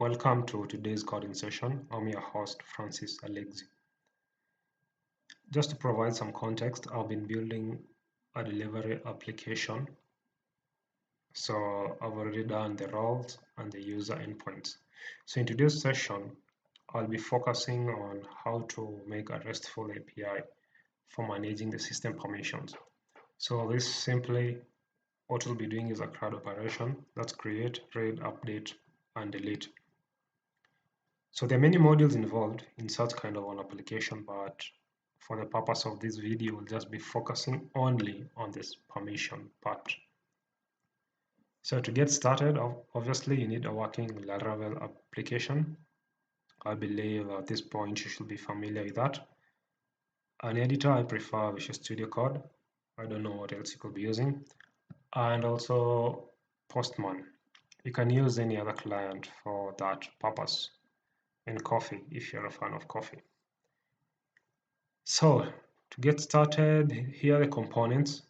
Welcome to today's coding session. I'm your host, Francis Alexi. Just to provide some context, I've been building a delivery application. So I've already done the roles and the user endpoints. So in today's session, I'll be focusing on how to make a RESTful API for managing the system permissions. So this simply, what we'll be doing is a CRUD operation. That's create, read, update, and delete. So there are many modules involved in such kind of an application, but for the purpose of this video, we'll just be focusing only on this permission part. So to get started, obviously you need a working Laravel application. I believe at this point you should be familiar with that. An editor, I prefer Visual Studio Code. I don't know what else you could be using. And also Postman. You can use any other client for that purpose. And Coffee, if you're a fan of coffee. So to get started, here are the components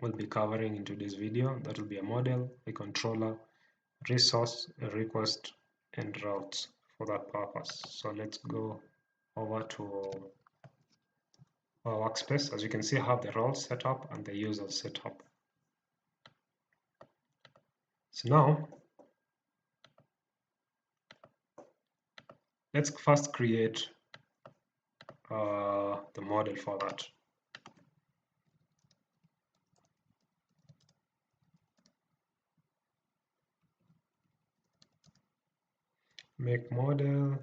we'll be covering in today's video. That will be a model, a controller, resource, a request, and routes for that purpose. So let's go over to our workspace. As you can see, I have the roles set up and the users set up. So now, let's first create the model for that. Make model,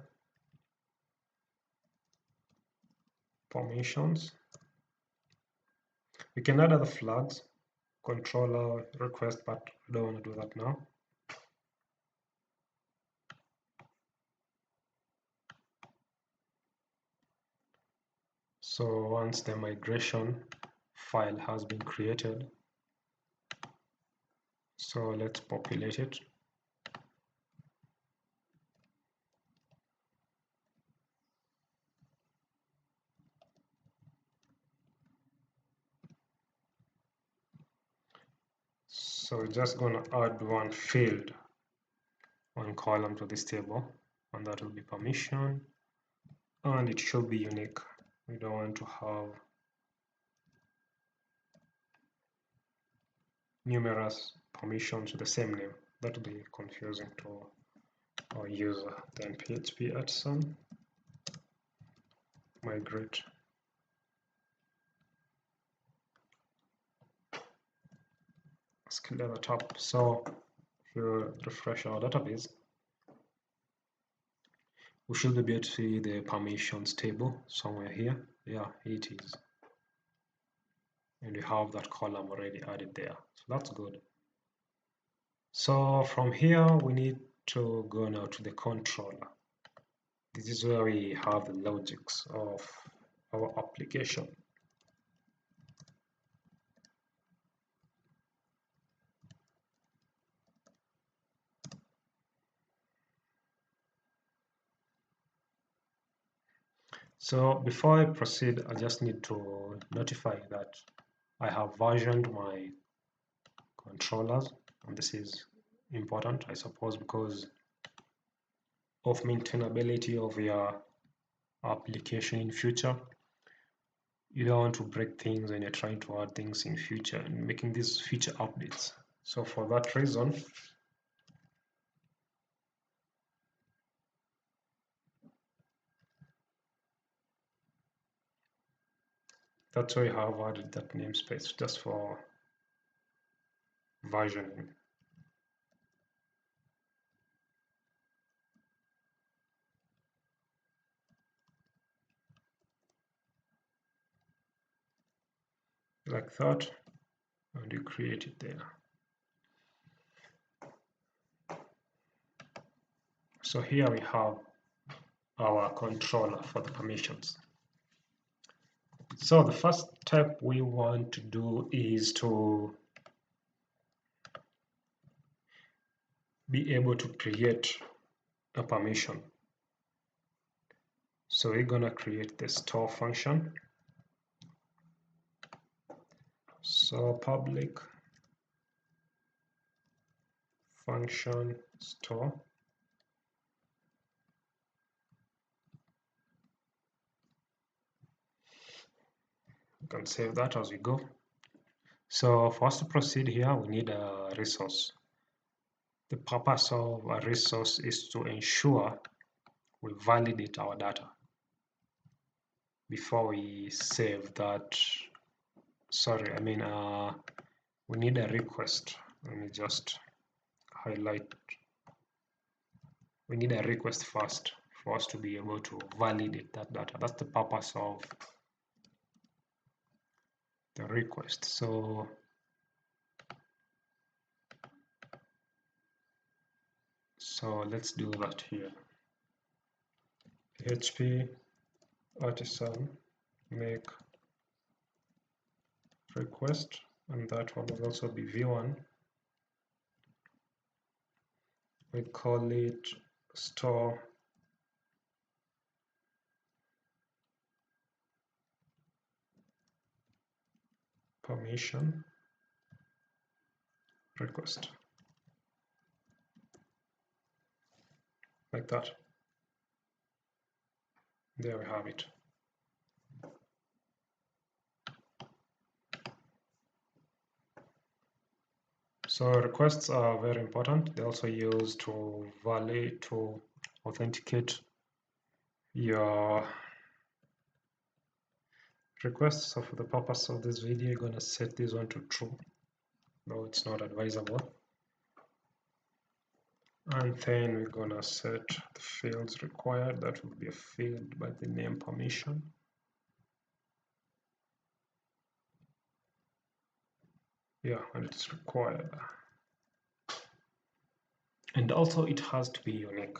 permissions. We can add other flags, controller, request, but I don't want to do that now. So once the migration file has been created, so let's populate it. So we're just going to add one field, one column to this table, and that will be permission, and it should be unique. We don't want to have numerous permissions with the same name. That will be confusing to our user. Then PHP Artisan, migrate. Let's clear the top. So if you refresh our database, we should be able to see the permissions table somewhere here. Yeah, it is. And we have that column already added there. So that's good. So from here, we need to go now to the controller. This is where we have the logics of our application. So before I proceed, I just need to notify that I have versioned my controllers, and this is important, I suppose, because of maintainability of your application in future. You don't want to break things when you're trying to add things in future and making these future updates. So for that reason, that's why I have added that namespace just for versioning. Like that, and you create it there. So here we have our controller for the permissions. So the first step we want to do is to be able to create a permission. So we're going to create the store function. So public function store. can save that as we go. So for us to proceed here, we need a resource. The purpose of a resource is to ensure we validate our data before we save that. Sorry, we need a request. Let me just highlight. We need a request first for us to be able to validate that data. That's the purpose of the request. So let's do that here. PHP artisan make request, and that one will also be v1. We call it store permission request, like that. There we have it. So requests are very important. They're also used to validate, to authenticate your requests. So for the purpose of this video, you're going to set this one to true, though it's not advisable. And then we're going to set the fields required. That will be a field by the name permission. Yeah, and it's required. And also it has to be unique.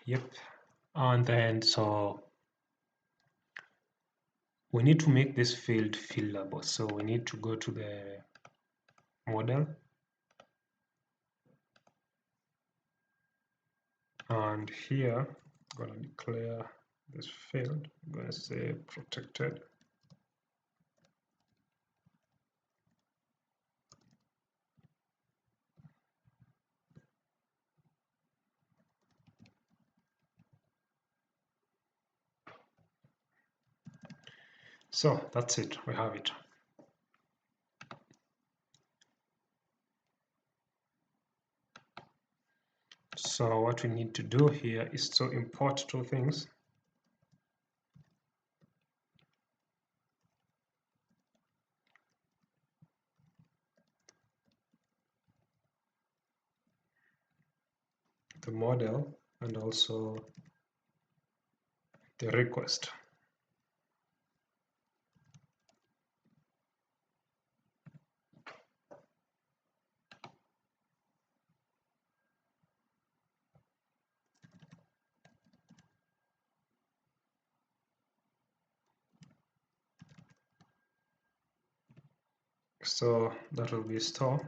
Yep. And then so we need to make this field fillable. So we need to go to the model, and here I'm going to declare this field. I'm going to say protected. So that's it, we have it. So what we need to do here is to import two things. The model and also the request. So that will be store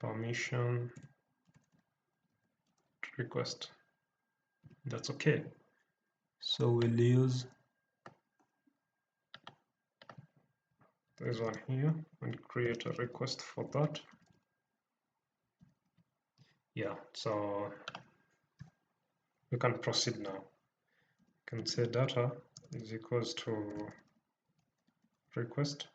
permission request. That's okay. So we'll use this one here and create a request for that. Yeah, so we can proceed now. You can say data is equals to request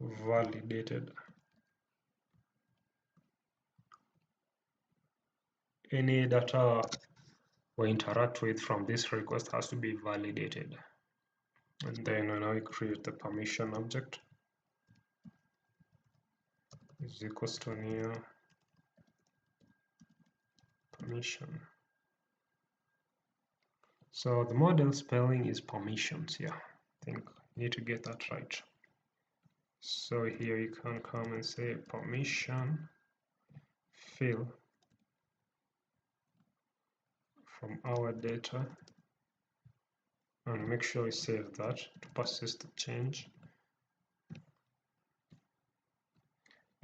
validated. Any data we interact with from this request has to be validated. And then when I create the permission object, is equals to new permission. So the model spelling is permissions. Yeah, I think you need to get that right. So here you can come and say permission fill from our data, and make sure you save that to persist the change.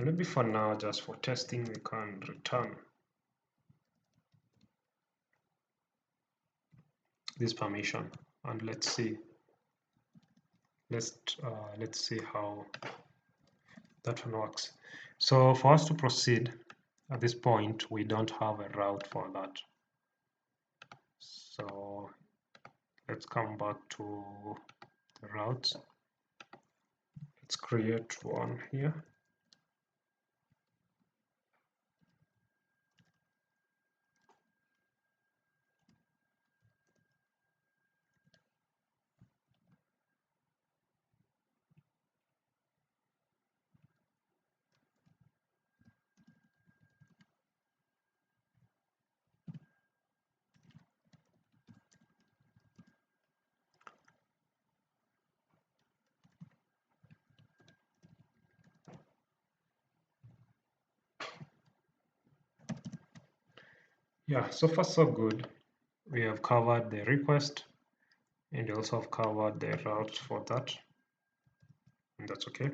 maybe for now, just for testing, we can return this permission, and let's see how that one works. So for us to proceed at this point, we don't have a route for that. So let's come back to the routes. Let's create one here. Yeah, so far so good. We have covered the request and also have covered the route for that, and that's okay.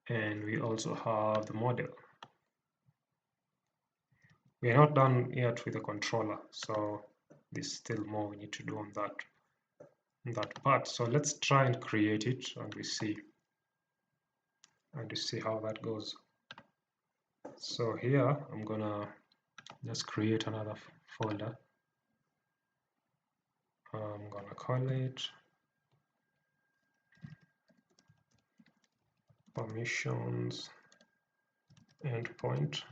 And we also have the model. We are not done yet with the controller, so there's still more we need to do on that part. So let's try and create it, and we see how that goes. So here I'm gonna just create another folder. I'm gonna call it permissions endpoint.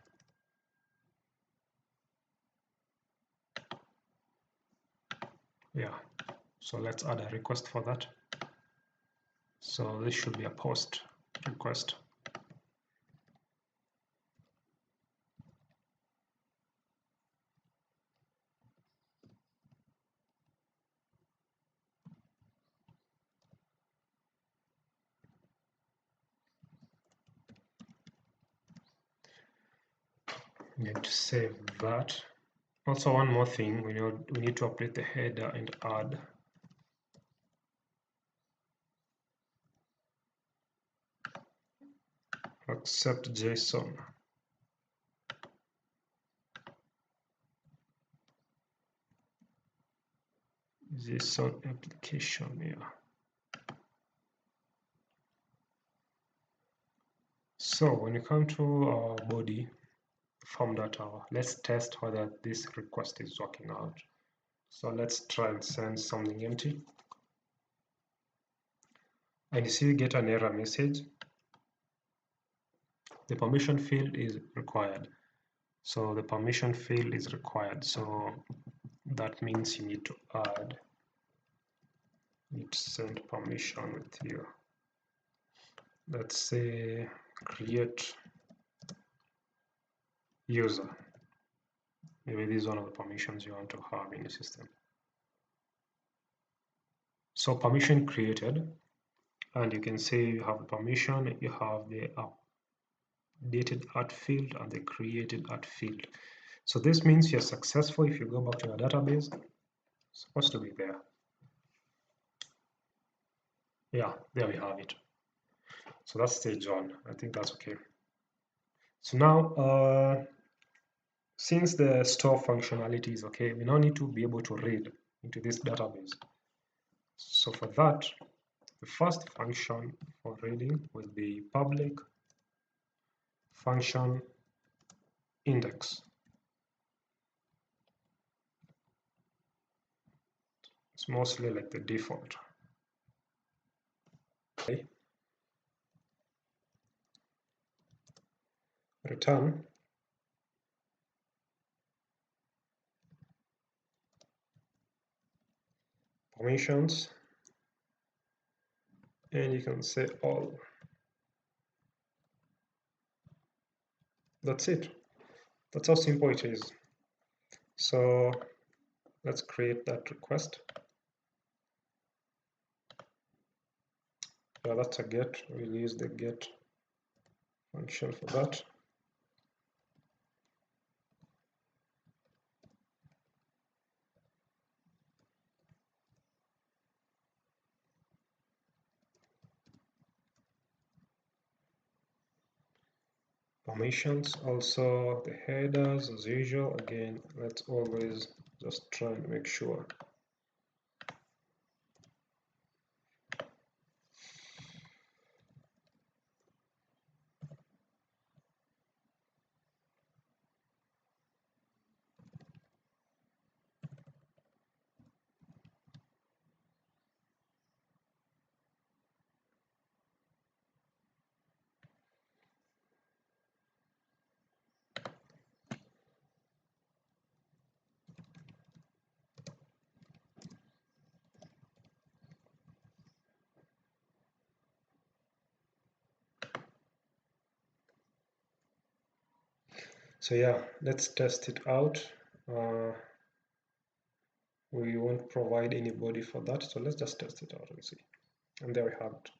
Yeah, so let's add a request for that. So this should be a post request. Need to save that. Also, one more thing, we need to update the header and add accept JSON. JSON application here. So when you come to our body form data, let's test whether this request is working out. So let's try and send something empty. And you see we get an error message. The permission field is required. So the permission field is required. So that means you need to send permission with you. Let's say create user. Maybe this is one of the permissions you want to have in your system. So permission created, and you can say you have the permission, you have the updated art field and the created art field. So this means you're successful. If you go back to your database, it's supposed to be there. Yeah, there we have it. So that's stage one. I think that's okay. So now, since the store functionality is okay, we now need to be able to read into this database. So for that, the first function for reading will be public function index. It's mostly like the default. Okay. Return permissions, and you can say all. That's it. That's how simple it is. So let's create that request. Yeah, that's a get. We'll use the get function for that. permissions, also the headers as usual. Again, let's always just try and make sure. So yeah, let's test it out. We won't provide anybody for that, so let's just test it out and see. And there we have it.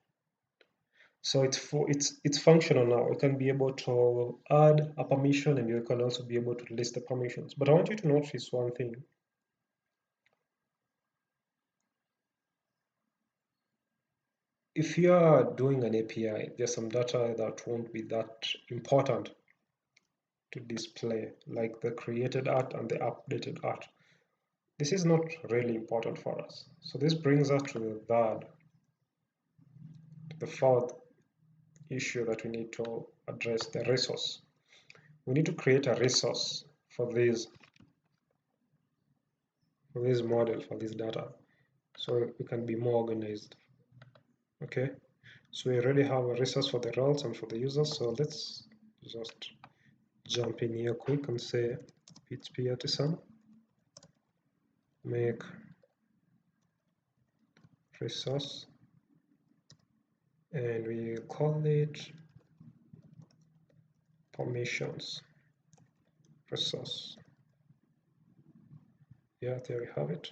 So it's functional now. We can be able to add a permission, and you can also be able to list the permissions. But I want you to notice one thing. If you are doing an API, there's some data that won't be that important to display, like the created art and the updated art. This is not really important for us. So this brings us to the fourth issue that we need to address, the resource. We need to create a resource for this model, for this data, so we can be more organized. Okay, so we already have a resource for the roles and for the users. So let's just jump in here quick and say PHP artisan, make resource, and we call it permissions resource. Yeah, there we have it.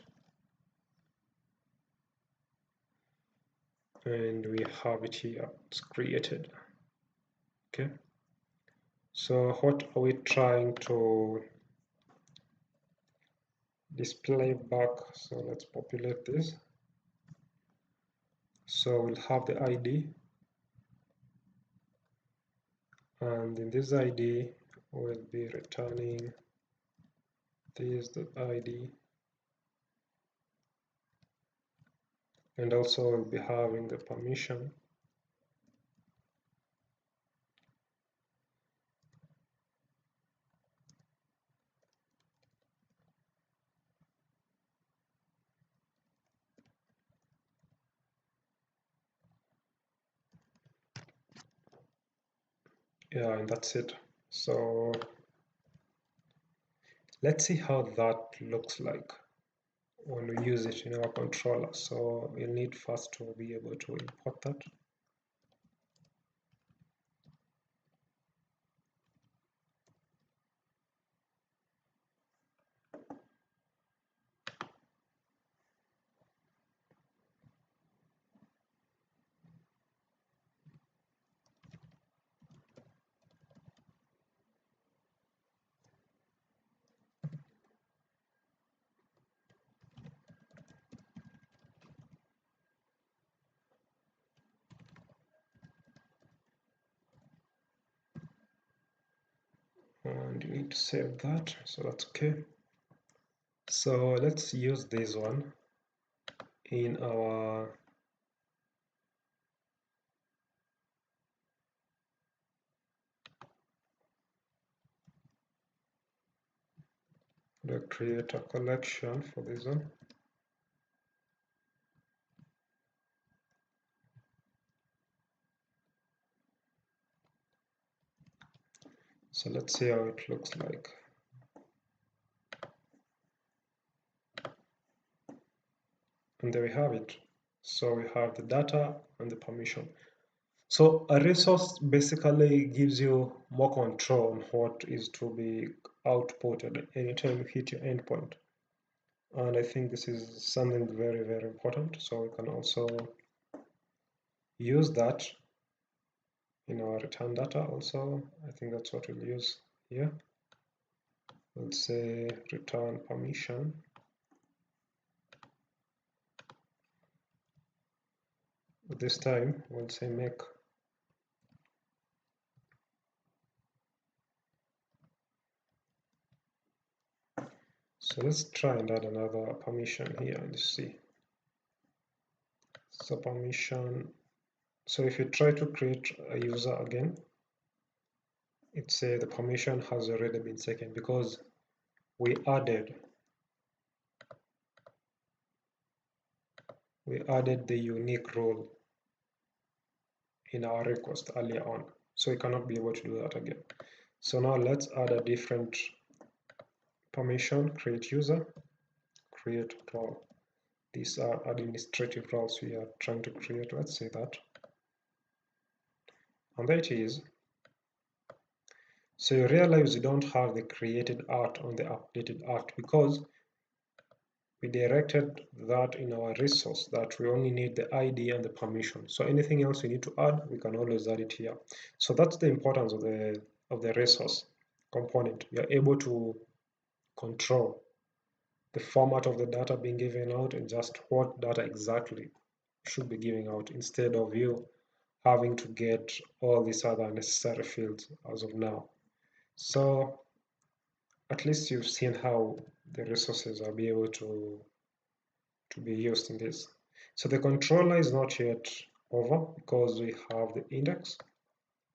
And we have it here, it's created. Okay, so what are we trying to display back? So let's populate this. So we'll have the ID, and in this ID we'll be returning this, the ID, and also we'll be having the permission. Yeah, and that's it. So let's see how that looks like when we use it in our controller. So we'll need first to be able to import that. And you need to save that, so that's okay. So let's use this one in our create a collection for this one. So let's see how it looks like. And there we have it. So we have the data and the permission. So a resource basically gives you more control on what is to be outputted anytime you hit your endpoint. And I think this is something very, very important. So we can also use that in our return data also. I think that's what we'll use here. We'll say return permission. This time we'll say make So let's try and add another permission here and see. So permission. So if you try to create a user again, it says the permission has already been taken because we added the unique role in our request earlier on. So we cannot be able to do that again. So now let's add a different permission, create user, create role. These are administrative roles we are trying to create. Let's say that. And there it is. So you realize you don't have the created art on the updated art because we directed that in our resource that we only need the ID and the permission. So anything else we need to add, we can always add it here. So that's the importance of the resource component. We are able to control the format of the data being given out and just what data exactly should be giving out instead of you having to get all these other necessary fields as of now. So at least you've seen how the resources are be able to be used in this. So the controller is not yet over because we have the index.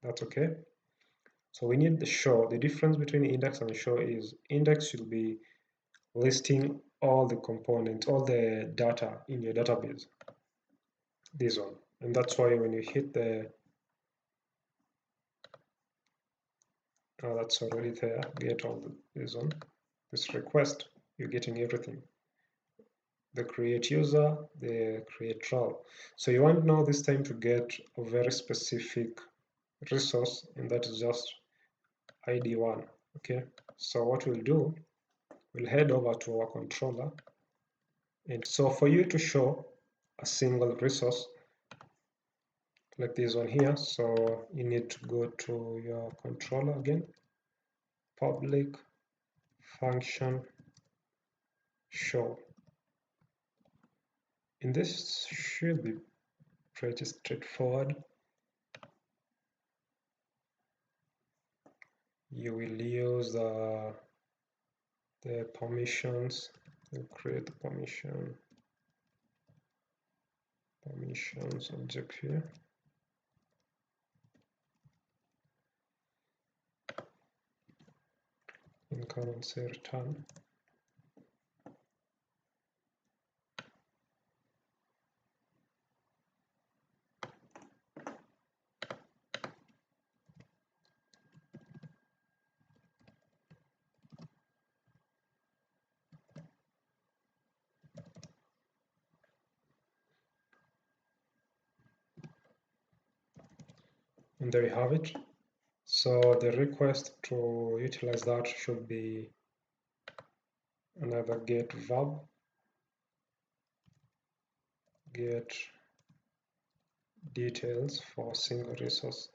That's okay. So we need the show. The difference between index and show is index should be listing all the components, all the data in your database. This one. And that's why when you hit the that's already there, get all this one, this request, you're getting everything. The create user, the create role. So you want now this time to get a very specific resource, and that is just ID1. Okay, so what we'll do, we'll head over to our controller. And so for you to show a single resource like this one here, so you need to go to your controller again, public function show. And this should be pretty straightforward. You will use the permissions. You create the permissions object here. And come and say return. And there you have it. So the request to utilize that should be another get verb, get details for single resource.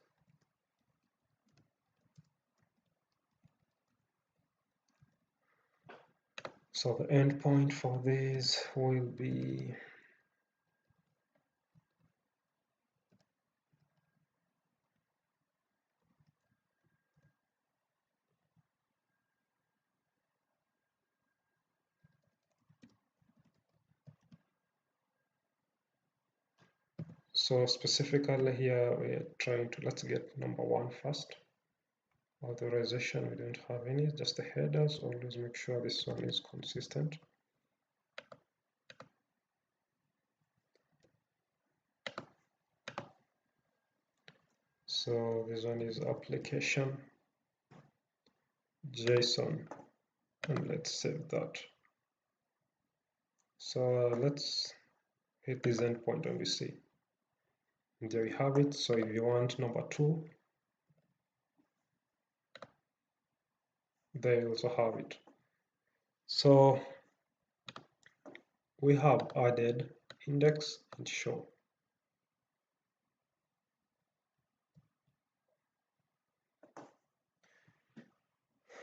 So the endpoint for this will be so specifically here we're trying to, let's get number 1 first. Authorization, we don't have any, just the headers. Always make sure this one is consistent. So this one is application JSON, and let's save that. So let's hit this endpoint and we see. And there you have it. So if you want number 2, there you also have it. So we have added index and show.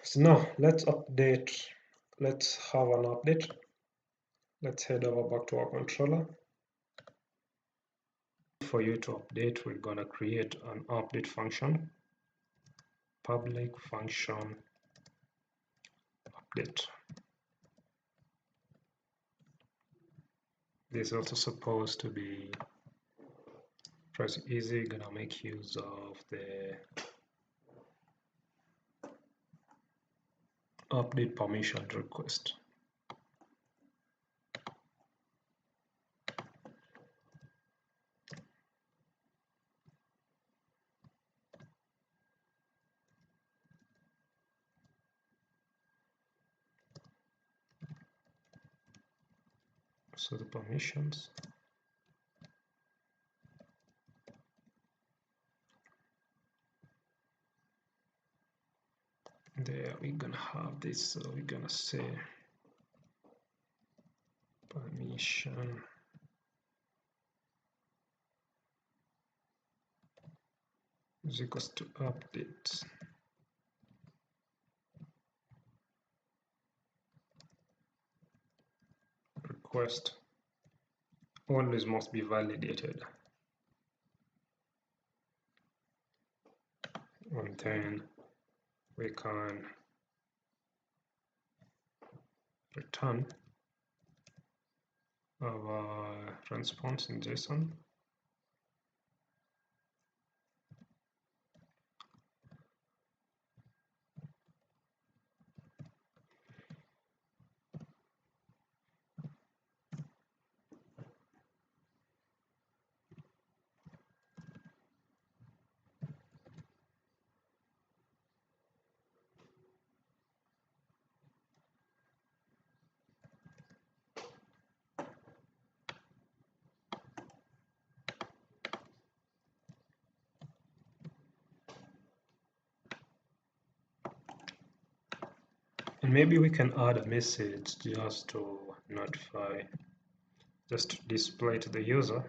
So now let's update. Let's have an update. Let's head over back to our controller. For you to update, we're going to create an update function, public function update. This is also supposed to be press easy. Gonna make use of the update permission request. So the permissions. There we're gonna have this, so we're gonna say permission is equals to update request always must be validated, and then we can return our response in JSON. And maybe we can add a message just to notify, just to display to the user.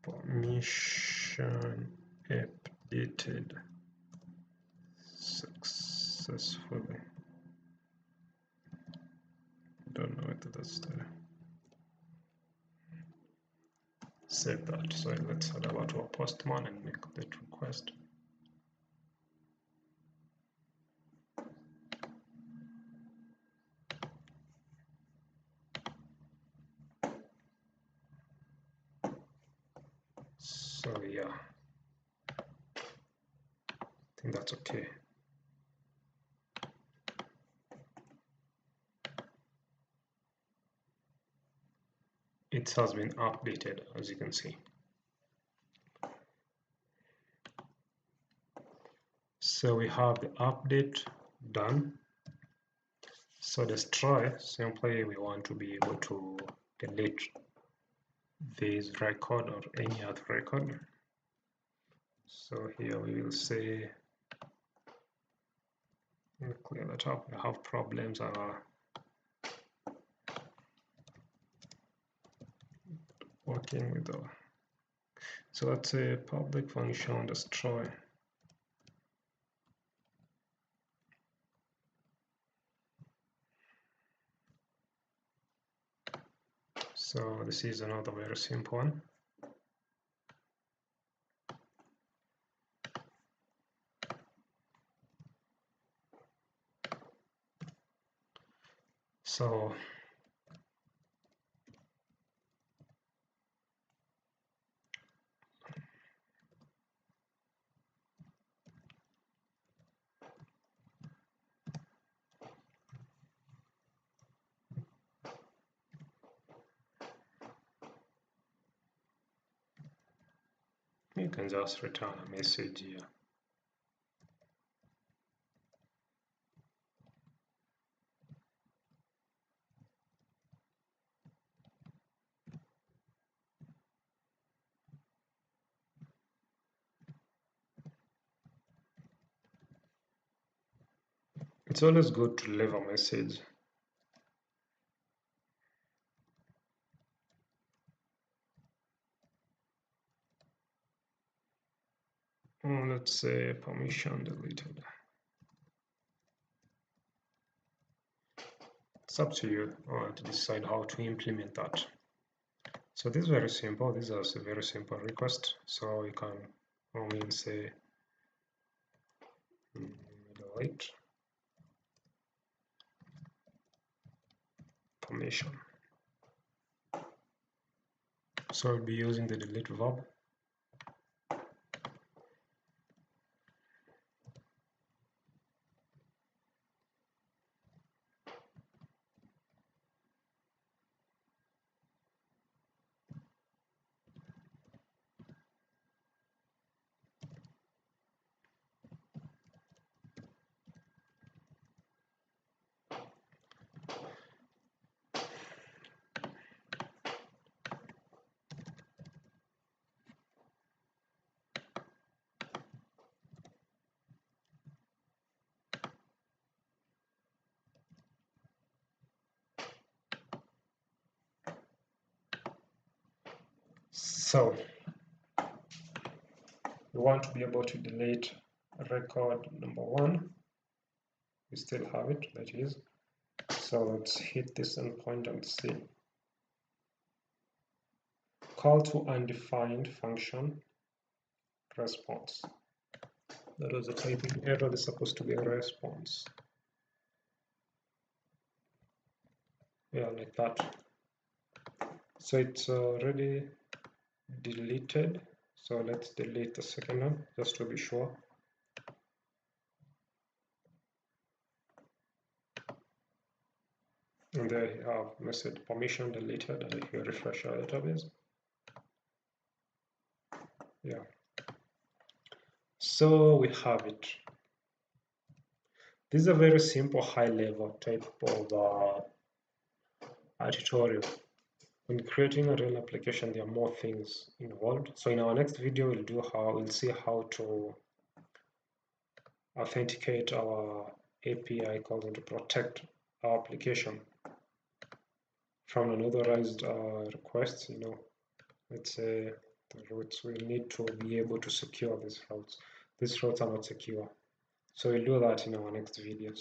Permission updated successfully. Don't know whether that's the save that. So let's head over to our postman and make that request. So yeah, I think that's okay. It has been updated, as you can see. So we have the update done. So destroy, simply we want to be able to delete this record or any other record. So here we will say, we'll clear that up. We have problems working with the, so that's a public function destroy. So this is another very simple one. So you can just return a message here. It's always good to leave a message. Let's say permission deleted. It's up to you to decide how to implement that. So this is very simple. This is a very simple request. So you can only say delete. application. So I'll be using the delete verb. So we want to be able to delete record number 1. We still have it, that is. So let's hit this endpoint and see. Call to undefined function response. That was a typing error. It's supposed to be a response. Yeah, like that. So it's already deleted. So let's delete the second one just to be sure. And there you have message permission deleted, and if you refresh our database, yeah. So we have it. This is a very simple high-level type of tutorial. When creating a real application, there are more things involved. So in our next video, we'll see how to authenticate our API calls and to protect our application from unauthorized requests. Let's say the routes, we need to be able to secure these routes. These routes are not secure. So we'll do that in our next video.